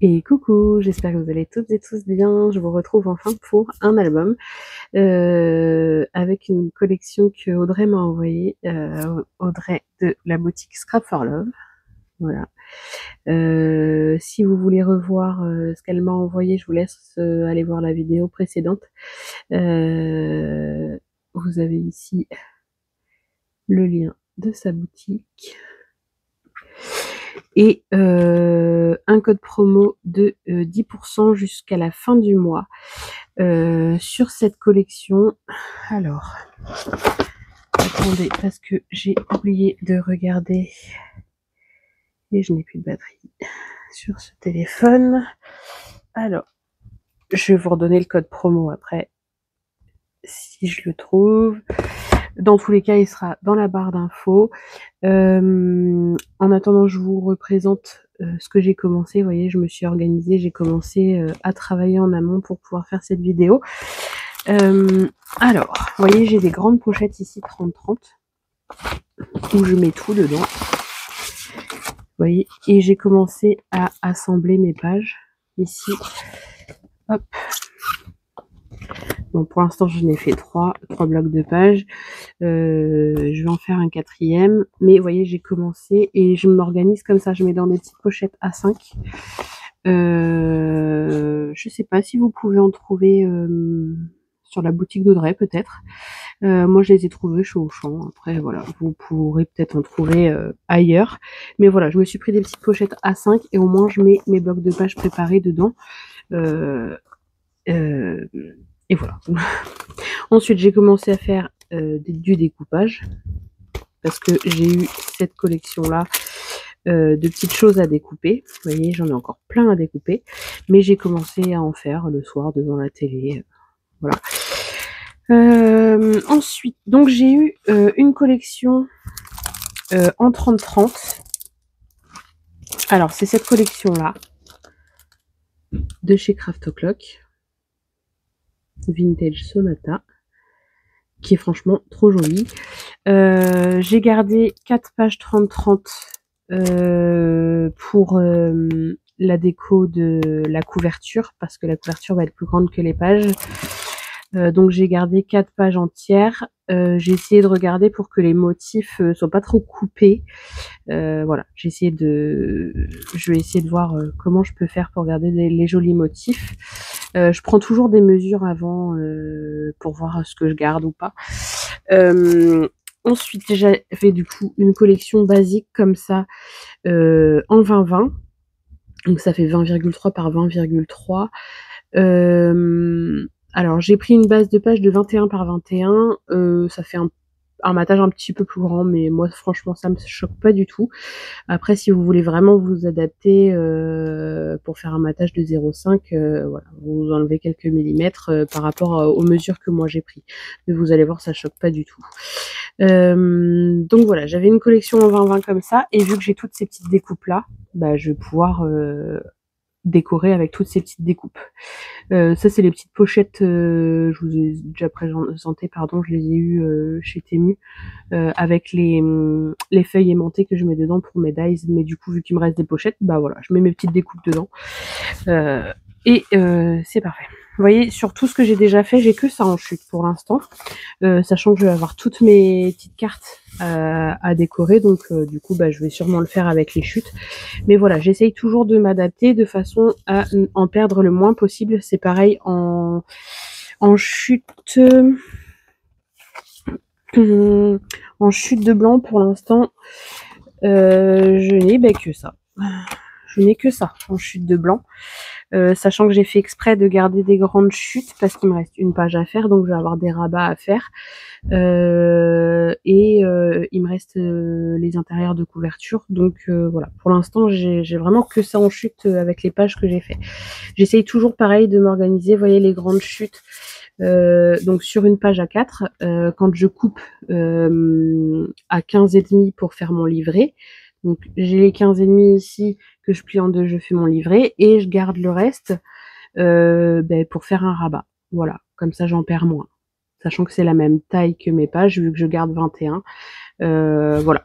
Et coucou, j'espère que vous allez toutes et tous bien. Je vous retrouve enfin pour un album avec une collection que Audrey m'a envoyée, Audrey de la boutique Scrap for Love. Voilà. Si vous voulez revoir ce qu'elle m'a envoyé, je vous laisse aller voir la vidéo précédente. Vous avez ici le lien de sa boutique et un code promo de 10% jusqu'à la fin du mois sur cette collection. Alors, attendez, parce que j'ai oublié de regarder et je n'ai plus de batterie sur ce téléphone. Alors, je vais vous redonner le code promo après, si je le trouve. Dans tous les cas, il sera dans la barre d'infos. En attendant, je vous représente ce que j'ai commencé. Vous voyez, je me suis organisée, j'ai commencé à travailler en amont pour pouvoir faire cette vidéo. Alors, vous voyez, j'ai des grandes pochettes ici 30-30 où je mets tout dedans. Vous voyez, et j'ai commencé à assembler mes pages ici. Hop. Bon, pour l'instant, j'en ai fait trois blocs de pages. Je vais en faire un quatrième. Mais vous voyez, j'ai commencé et je m'organise comme ça. Je mets dans des petites pochettes A5. Je sais pas si vous pouvez en trouver sur la boutique d'Audrey, peut-être. Moi, je les ai trouvés chez Auchan. Après, voilà, vous pourrez peut-être en trouver ailleurs. Mais voilà, je me suis pris des petites pochettes A5 et au moins, je mets mes blocs de pages préparés dedans. Et voilà. Ensuite, j'ai commencé à faire du découpage parce que j'ai eu cette collection-là de petites choses à découper. Vous voyez, j'en ai encore plein à découper. Mais j'ai commencé à en faire le soir devant la télé. Voilà. Ensuite, donc j'ai eu une collection en 30-30. Alors, c'est cette collection-là de chez Craft O'Clock. Vintage Sonata. Qui est franchement trop jolie. J'ai gardé 4 pages 30-30 pour la déco de la couverture, parce que la couverture va être plus grande que les pages. Donc j'ai gardé 4 pages entières. J'ai essayé de regarder pour que les motifs soient pas trop coupés. Voilà, je vais essayer de voir comment je peux faire pour garder les jolis motifs. Je prends toujours des mesures avant pour voir ce que je garde ou pas. Ensuite, j'avais du coup une collection basique comme ça en 20-20. Donc ça fait 20,3 par 20,3. Alors j'ai pris une base de page de 21 par 21. Ça fait un matage un petit peu plus grand, mais moi franchement ça me choque pas du tout. Après, si vous voulez vraiment vous adapter pour faire un matage de 0,5, voilà, vous enlevez quelques millimètres par rapport aux mesures que moi j'ai pris. Mais vous allez voir, ça choque pas du tout. Donc voilà, j'avais une collection en 20-20 comme ça, et vu que j'ai toutes ces petites découpes là, bah, je vais pouvoir décorer avec toutes ces petites découpes. Ça, c'est les petites pochettes, je vous ai déjà présenté, pardon, je les ai eues chez Temu, avec les feuilles aimantées que je mets dedans pour mes dies. Mais du coup, vu qu'il me reste des pochettes, bah voilà, je mets mes petites découpes dedans. Et c'est parfait. Vous voyez, sur tout ce que j'ai déjà fait, j'ai que ça en chute pour l'instant. Sachant que je vais avoir toutes mes petites cartes à décorer, donc du coup bah, je vais sûrement le faire avec les chutes, mais voilà, j'essaye toujours de m'adapter de façon à en perdre le moins possible. C'est pareil en chute en chute de blanc pour l'instant, je n'ai que ça. Je n'ai que ça en chute de blanc. Sachant que j'ai fait exprès de garder des grandes chutes parce qu'il me reste une page à faire, donc je vais avoir des rabats à faire. Il me reste les intérieurs de couverture, donc voilà, pour l'instant j'ai vraiment que ça en chute avec les pages que j'ai fait. J'essaye toujours pareil de m'organiser, vous voyez les grandes chutes, donc sur une page A4, quand je coupe à 15,5 pour faire mon livret, donc j'ai les 15,5 ici que je plie en deux, je fais mon livret et je garde le reste pour faire un rabat. Voilà, comme ça j'en perds moins. sachant que c'est la même taille que mes pages, vu que je garde 21. Voilà,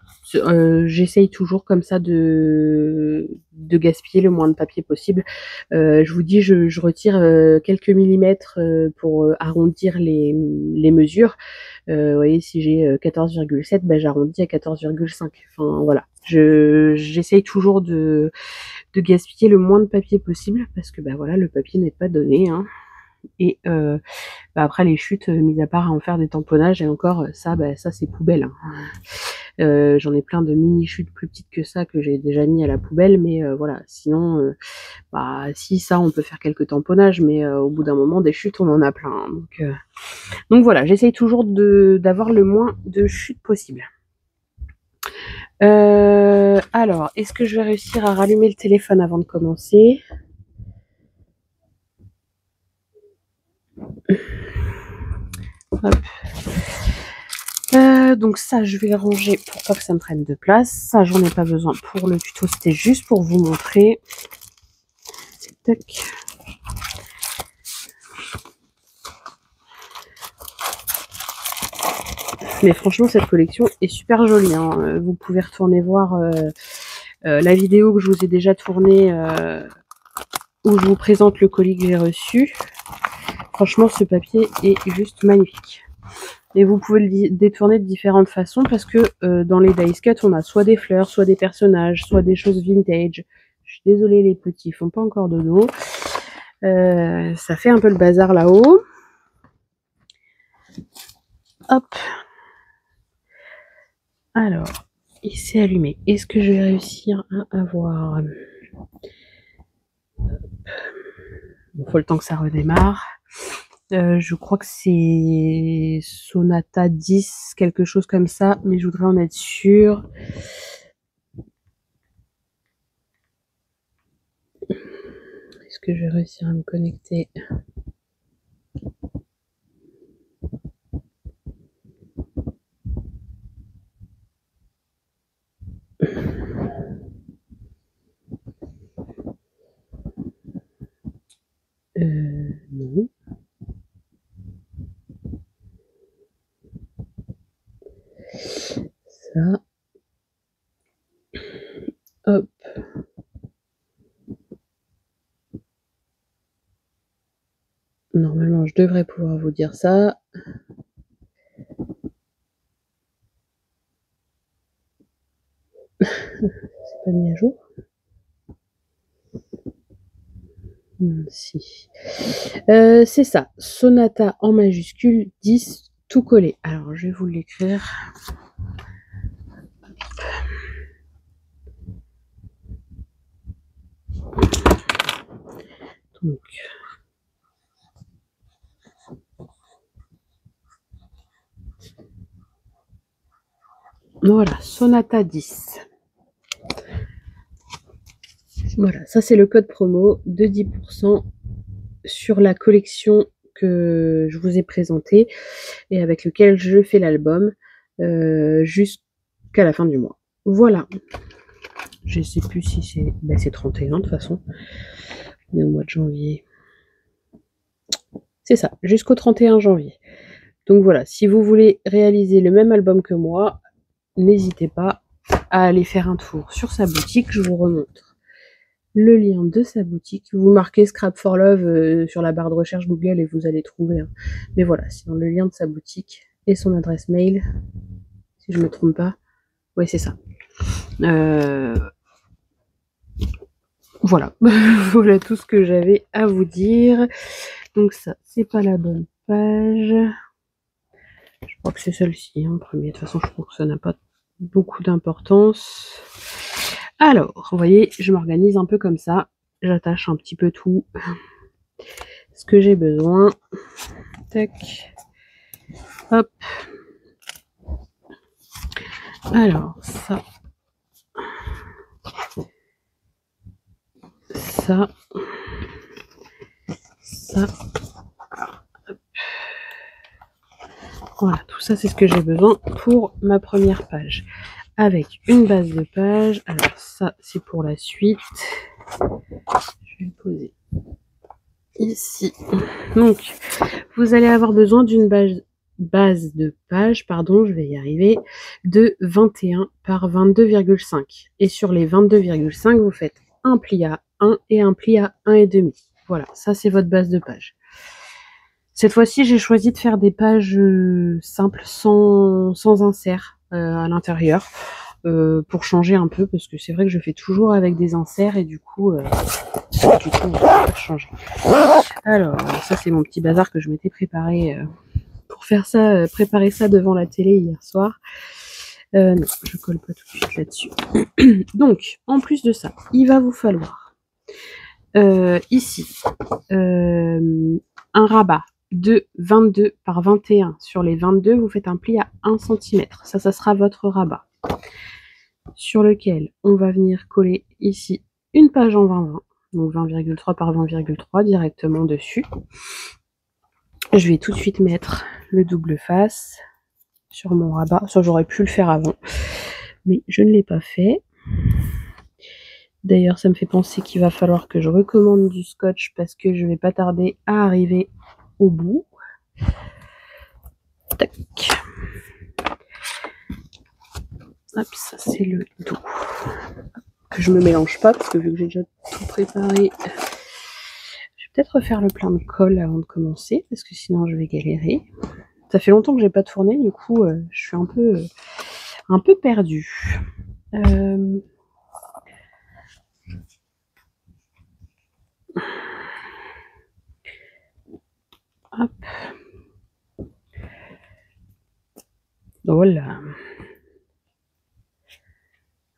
j'essaye toujours comme ça de gaspiller le moins de papier possible. Je vous dis, je retire quelques millimètres pour arrondir les mesures. Vous voyez, si j'ai 14,7, ben, j'arrondis à 14,5. Enfin voilà, j'essaye toujours de gaspiller le moins de papier possible parce que ben voilà, le papier n'est pas donné, hein. Et bah après les chutes, mis à part à en faire des tamponnages, et encore ça, bah ça c'est poubelle, hein. J'en ai plein de mini chutes plus petites que ça que j'ai déjà mis à la poubelle, mais voilà, sinon bah si, ça on peut faire quelques tamponnages, mais au bout d'un moment des chutes on en a plein, hein. Donc voilà, j'essaye toujours d'avoir le moins de chutes possible. Alors, est-ce que je vais réussir à rallumer le téléphone avant de commencer? Hop. Donc ça, je vais le ranger pour pas que ça me prenne de place. Ça, j'en ai pas besoin pour le tuto, c'était juste pour vous montrer. Tac. Mais franchement, cette collection est super jolie, hein. Vous pouvez retourner voir la vidéo que je vous ai déjà tournée, où je vous présente le colis que j'ai reçu. Franchement, ce papier est juste magnifique. Et vous pouvez le détourner de différentes façons parce que dans les dice cut, on a soit des fleurs, soit des personnages, soit des choses vintage. Je suis désolée, les petits, ils font pas encore de dos. Ça fait un peu le bazar là-haut. Hop. Alors, il s'est allumé. Est-ce que je vais réussir à avoir... Il faut le temps que ça redémarre. Je crois que c'est Sonata 10, quelque chose comme ça, mais je voudrais en être sûre. Est-ce que je vais réussir à me connecter? Non. Ça. Hop. Normalement, je devrais pouvoir vous dire ça. C'est pas mis à jour? Si. C'est ça. Sonata en majuscule, 10, tout collé. Alors, je vais vous l'écrire. Donc, voilà, Sonata 10. Voilà, ça c'est le code promo de 10% sur la collection que je vous ai présentée et avec lequel je fais l'album jusqu'à la fin du mois. Voilà. Je sais plus si c'est... Ben, c'est 31 de toute façon. On est au mois de janvier. C'est ça, jusqu'au 31 janvier. Donc voilà, si vous voulez réaliser le même album que moi, n'hésitez pas à aller faire un tour sur sa boutique. Je vous remontre le lien de sa boutique. Vous marquez Scrap for Love sur la barre de recherche Google et vous allez trouver. Hein. Mais voilà, sinon le lien de sa boutique et son adresse mail, si je ne me trompe pas. Oui, c'est ça. Voilà. Voilà tout ce que j'avais à vous dire. Donc ça, c'est pas la bonne page. Je crois que c'est celle-ci, en premier. De toute façon, je trouve que ça n'a pas beaucoup d'importance. Alors, vous voyez, je m'organise un peu comme ça. J'attache un petit peu tout ce que j'ai besoin. Tac. Hop. Alors, ça. Ça. Ça. Hop. Voilà, tout ça, c'est ce que j'ai besoin pour ma première page. Avec une base de page. Alors, ça, c'est pour la suite. Je vais le poser ici. Donc, vous allez avoir besoin d'une base base de page, pardon, je vais y arriver, de 21 par 22,5. Et sur les 22,5, vous faites un pli à 1 et un pli à 1,5. Voilà, ça c'est votre base de page. Cette fois-ci, j'ai choisi de faire des pages simples, sans insert à l'intérieur, pour changer un peu, parce que c'est vrai que je fais toujours avec des inserts, et du coup on va faire changer. Alors, ça c'est mon petit bazar que je m'étais préparé pour faire ça, préparer ça devant la télé hier soir. Non, je colle pas tout de suite là-dessus. Donc, en plus de ça, il va vous falloir ici un rabat de 22 par 21. Sur les 22, vous faites un pli à 1 cm. Ça sera votre rabat. Sur lequel on va venir coller ici une page en 20-20. Donc 20,3 par 20,3 directement dessus. Je vais tout de suite mettre le double face sur mon rabat. Ça, j'aurais pu le faire avant, mais je ne l'ai pas fait. D'ailleurs, ça me fait penser qu'il va falloir que je recommande du scotch, parce que je vais pas tarder à arriver au bout. Tac. Hop, ça c'est le dos. Que je me mélange pas, parce que vu que j'ai déjà tout préparé, je vais peut-être refaire le plein de colle avant de commencer, parce que sinon je vais galérer. Ça fait longtemps que j'ai pas tourné, du coup je suis un peu perdue. Hop. Voilà.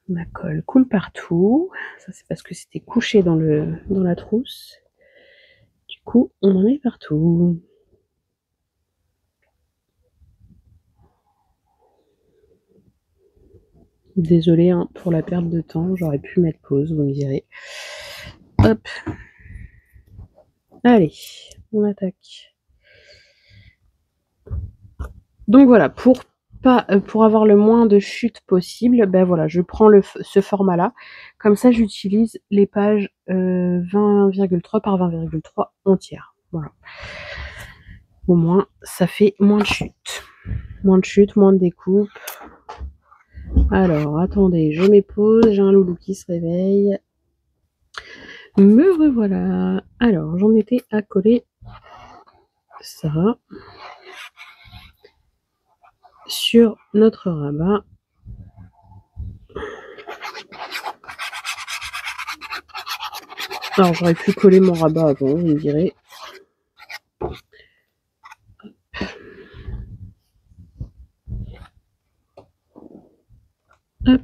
Ma colle coule partout. Ça c'est parce que c'était couché dans la trousse. Du coup, on en met partout. Désolée hein, pour la perte de temps, j'aurais pu mettre pause, vous me direz. Hop. Allez, on attaque. Donc voilà, pour avoir le moins de chute possible, ben voilà, je prends ce format-là. Comme ça, j'utilise les pages 20,3 par 20,3 entières. Voilà. Au moins, ça fait moins de chute. Moins de chute, moins de découpe. Alors, attendez, je mets pause, j'ai un loulou qui se réveille. Me revoilà. Alors, j'en étais à coller ça sur notre rabat. Alors, j'aurais pu coller mon rabat avant, vous me direz. Hop.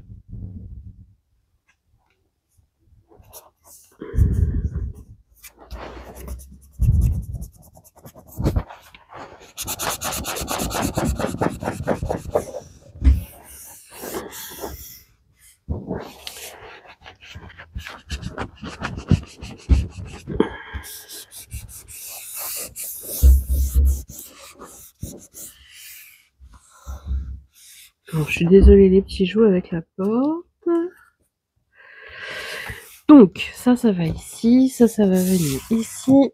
Alors, je suis désolée les petits jouets avec la porte. Donc, ça va ici, ça va venir ici.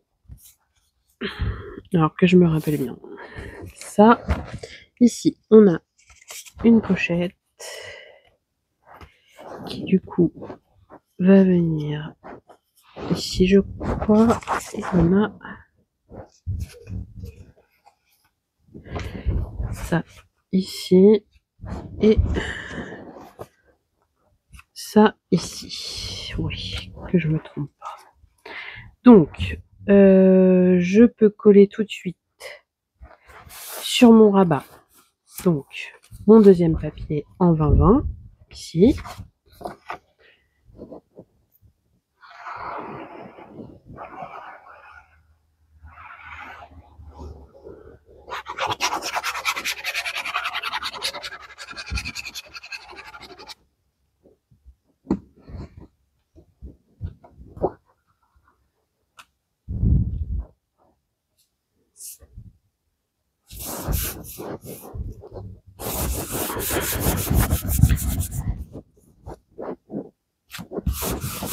Alors que je me rappelle bien. Ça, ici, on a une pochette qui du coup va venir ici, je crois, et on a ça ici et ça ici. Oui, que je me trompe pas. Donc, je peux coller tout de suite sur mon rabat. Donc, mon deuxième papier en 20-20, ici.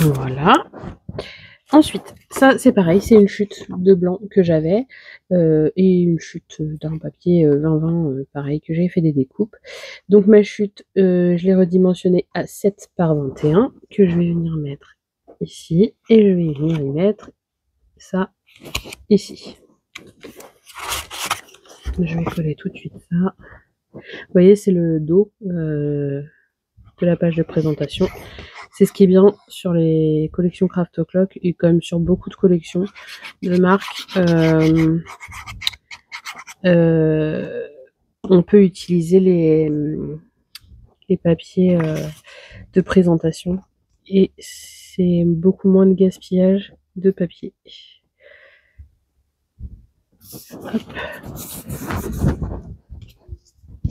Voilà. Ensuite, ça c'est pareil, c'est une chute de blanc que j'avais et une chute d'un papier 20-20 pareil que j'ai fait des découpes. Donc ma chute, je l'ai redimensionnée à 7 par 21 que je vais venir mettre ici et je vais venir y mettre ça ici. Je vais coller tout de suite ça. Vous voyez, c'est le dos de la page de présentation. C'est ce qui est bien sur les collections Craft O'Clock et comme sur beaucoup de collections de marques. On peut utiliser les papiers de présentation et c'est beaucoup moins de gaspillage de papier. Hop.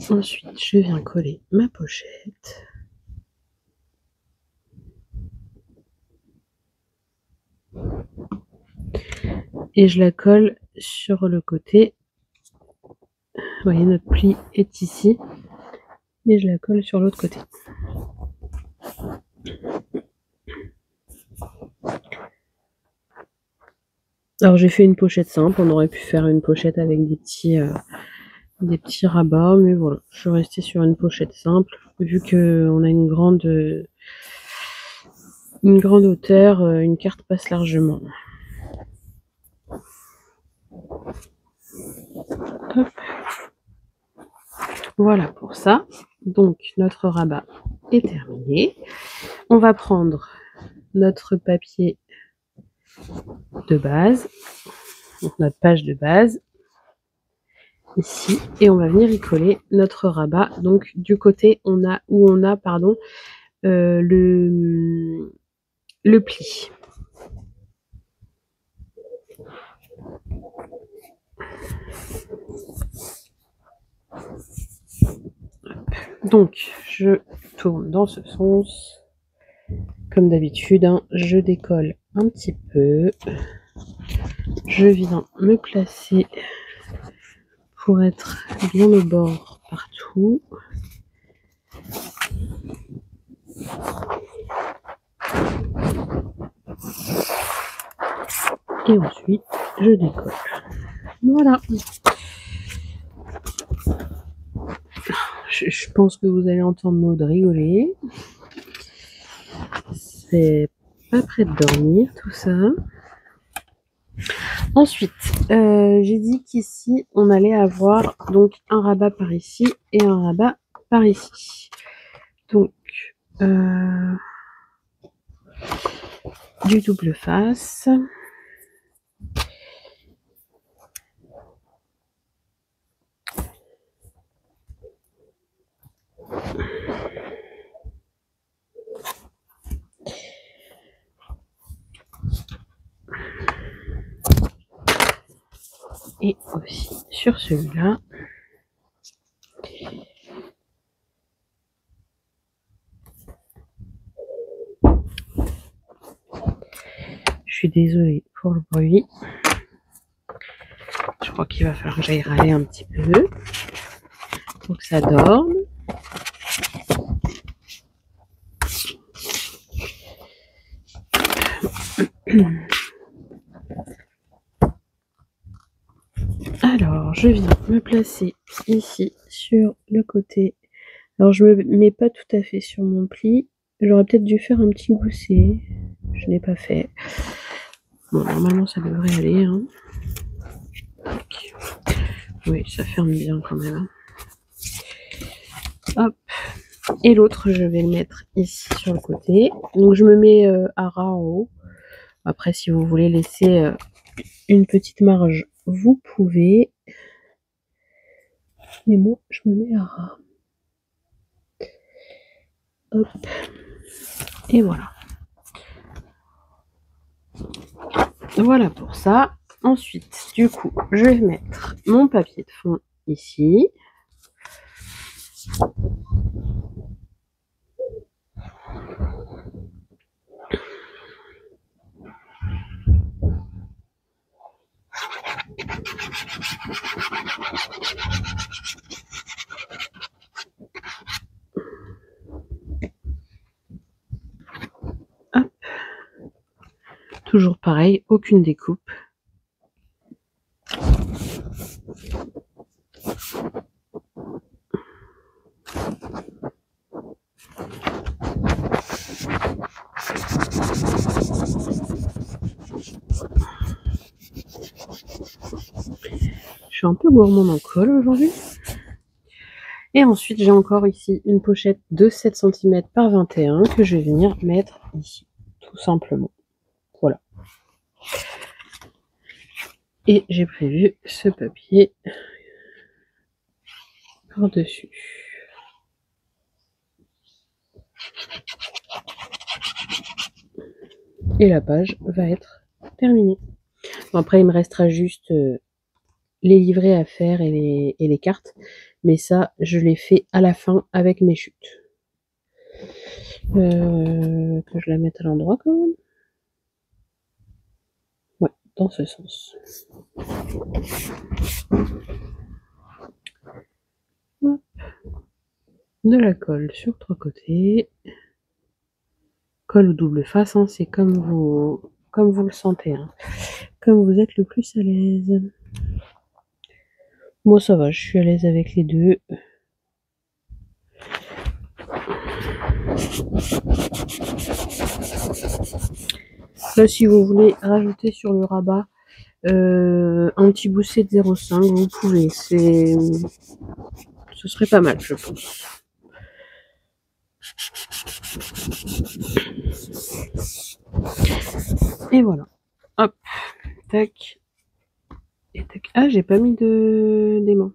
Ensuite, je viens coller ma pochette. Et je la colle sur le côté. Vous voyez, notre pli est ici. Et je la colle sur l'autre côté. Alors j'ai fait une pochette simple, on aurait pu faire une pochette avec des petits rabats, mais voilà, je suis restée sur une pochette simple, vu qu'on a une grande hauteur, une carte passe largement. Hop. Voilà pour ça. Donc notre rabat est terminé. On va prendre notre papier de base, donc notre page de base, ici, et on va venir y coller notre rabat. Donc du côté où on a le pli. Donc je tourne dans ce sens. Comme d'habitude, hein, je décolle un petit peu. Je viens me placer pour être bien au bord partout. Et ensuite, je décolle. Voilà. Je pense que vous allez entendre Maud rigoler. C'est pas prêt de dormir, tout ça. Ensuite, j'ai dit qu'ici, on allait avoir donc un rabat par ici et un rabat par ici. Donc, du double face. Et aussi sur celui-là. Je suis désolée pour le bruit. Je crois qu'il va falloir que j'aille râler un petit peu pour que ça dorme. Alors, je viens me placer ici sur le côté. Alors, je me mets pas tout à fait sur mon pli. J'aurais peut-être dû faire un petit gousset. Je n'ai pas fait. Bon, normalement, ça devrait aller. Hein. Oui, ça ferme bien quand même. Hop. Et l'autre, je vais le mettre ici sur le côté. Donc, je me mets à ras en haut. Après, si vous voulez laisser une petite marge, vous pouvez. Mais moi, je me mets à ras. Hop. Et voilà. Voilà pour ça. Ensuite, du coup, je vais mettre mon papier de fond ici. toujours pareil, aucune découpe. Je suis un peu gourmande en colle aujourd'hui. Et ensuite, j'ai encore ici une pochette de 7 cm par 21 que je vais venir mettre ici, tout simplement. Voilà. Et j'ai prévu ce papier par-dessus. Et la page va être terminée. Bon, après, il me restera juste les livrets à faire et les cartes. Mais ça, je les fais à la fin avec mes chutes. Que je la mette à l'endroit quand même. Ouais, dans ce sens. Hop. De la colle sur 3 côtés. Colle ou double face, hein, c'est comme vous le sentez. Hein. Comme vous êtes le plus à l'aise. Moi ça va, je suis à l'aise avec les deux. Là, si vous voulez rajouter sur le rabat un petit bousset de 0,5, vous pouvez. Ce serait pas mal, je pense. Et voilà. Hop. Tac. Et tac. Ah, j'ai pas mis d'aimant.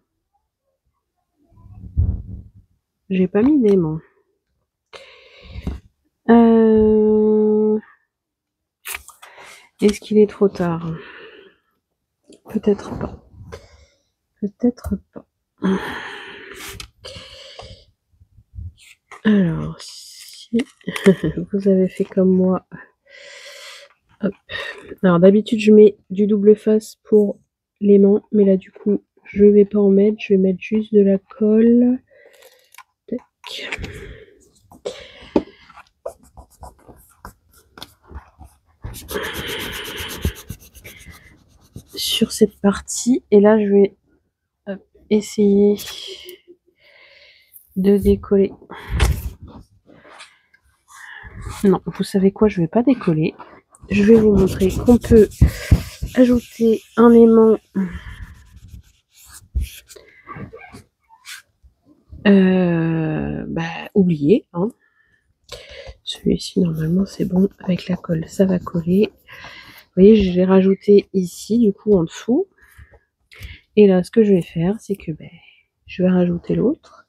J'ai pas mis d'aimant. Est-ce qu'il est trop tard? Peut-être pas. Peut-être pas. Alors, si vous avez fait comme moi. Hop. Alors, d'habitude, je mets du double face pour l'aimant. Mais là, du coup, je vais pas en mettre. Je vais mettre juste de la colle. Tac. Sur cette partie. Et là, je vais essayer de décoller. Non, vous savez quoi, je vais pas décoller. Je vais vous montrer qu'on peut ajouter un aimant oublié. Hein. Celui-ci, normalement, c'est bon. Avec la colle, ça va coller. Vous voyez, je l'ai rajouté ici, du coup, en dessous. Et là, ce que je vais faire, c'est que je vais rajouter l'autre.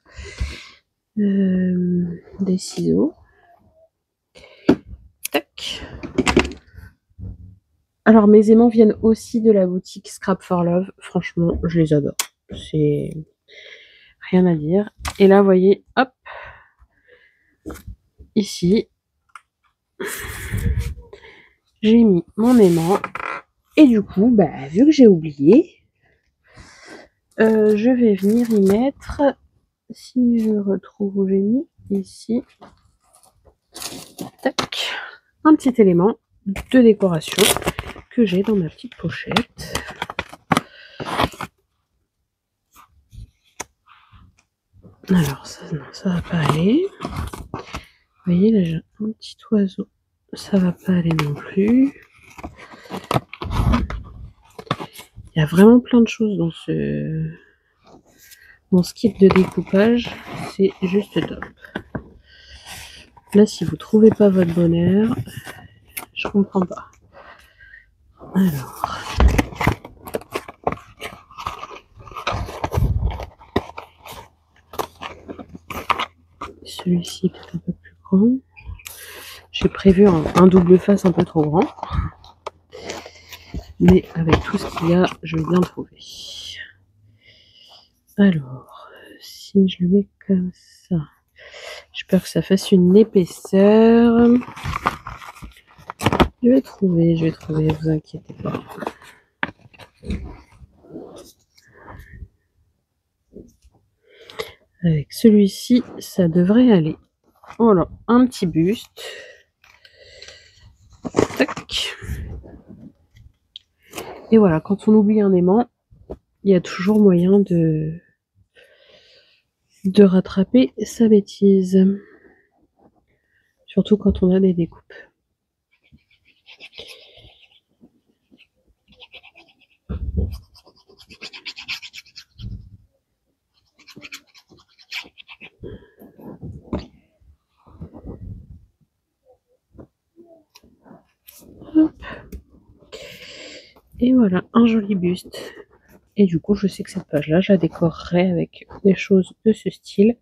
Des ciseaux. Tac. Alors, mes aimants viennent aussi de la boutique Scrap for Love. Franchement, je les adore. C'est rien à dire. Et là, vous voyez, hop, ici, j'ai mis mon aimant. Et du coup, vu que j'ai oublié, je vais venir y mettre, si je retrouve où j'ai mis, ici, tac, un petit élément de décoration que j'ai dans ma petite pochette. Alors, ça, non, ça va pas aller. Vous voyez, là, j'ai un petit oiseau. Ça va pas aller non plus. Il y a vraiment plein de choses dans ce kit de découpage. C'est juste top. Là, si vous trouvez pas votre bonheur, je comprends pas. Alors. Celui-ci est peut-être un peu plus grand. J'ai prévu un double face un peu trop grand. Mais avec tout ce qu'il y a, je vais bien trouver. Alors, si je le mets comme ça, j'espère que ça fasse une épaisseur. Je vais trouver, vous inquiétez pas. Avec celui-ci, ça devrait aller. Voilà, un petit buste. Tac. Et voilà, quand on oublie un aimant, il y a toujours moyen de rattraper sa bêtise. Surtout quand on a des découpes. Hop. Et voilà, un joli buste. Et du coup, je sais que cette page-là, je la décorerai avec des choses de ce style.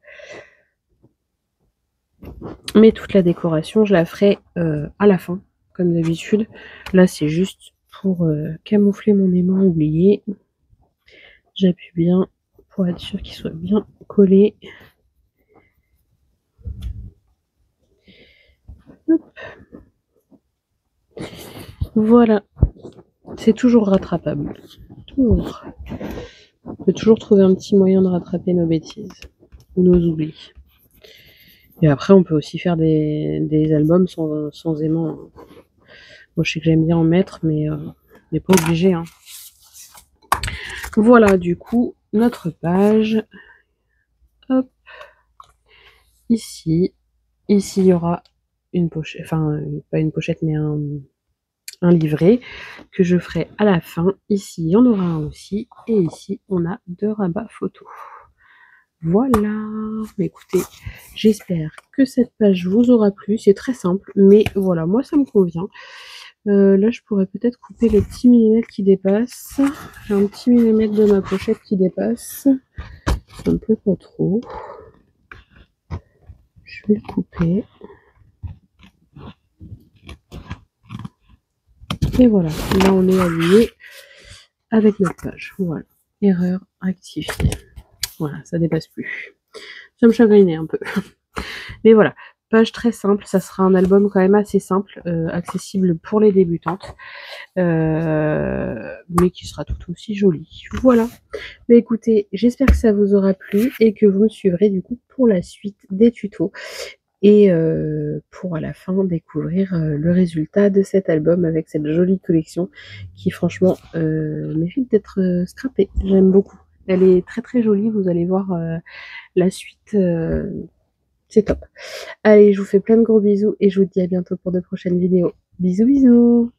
Mais toute la décoration, je la ferai à la fin, comme d'habitude. Là, c'est juste pour camoufler mon aimant oublié. J'appuie bien pour être sûr qu'il soit bien collé. Hop. Voilà. C'est toujours rattrapable. Toujours. On peut toujours trouver un petit moyen de rattraper nos bêtises ou nos oublis. Et après, on peut aussi faire des albums sans aimant. Moi, je sais que j'aime bien en mettre, mais on n'est pas obligé. Hein. Voilà, du coup, notre page. Hop. Ici, il y aura une pochette, enfin, pas une pochette, mais un livret que je ferai à la fin. Ici, il y en aura un aussi. Et ici, on a 2 rabats photos. Voilà. Mais écoutez, j'espère que cette page vous aura plu. C'est très simple, mais voilà, moi, ça me convient. Là, je pourrais peut-être couper les petits millimètres qui dépassent. J'ai un petit millimètre de ma pochette qui dépasse. Ça me plaît pas trop. Je vais le couper. Et voilà, là on est aligné avec notre page. Voilà, erreur rectifiée. Voilà, ça dépasse plus. Ça me chagrinait un peu. Mais voilà, page très simple. Ça sera un album quand même assez simple, accessible pour les débutantes, mais qui sera tout aussi joli. Voilà. Mais écoutez, j'espère que ça vous aura plu et que vous me suivrez du coup pour la suite des tutos. Et pour à la fin découvrir le résultat de cet album avec cette jolie collection qui franchement mérite d'être scrappée. J'aime beaucoup. Elle est très très jolie, vous allez voir la suite, c'est top. Allez, je vous fais plein de gros bisous et je vous dis à bientôt pour de prochaines vidéos. Bisous bisous.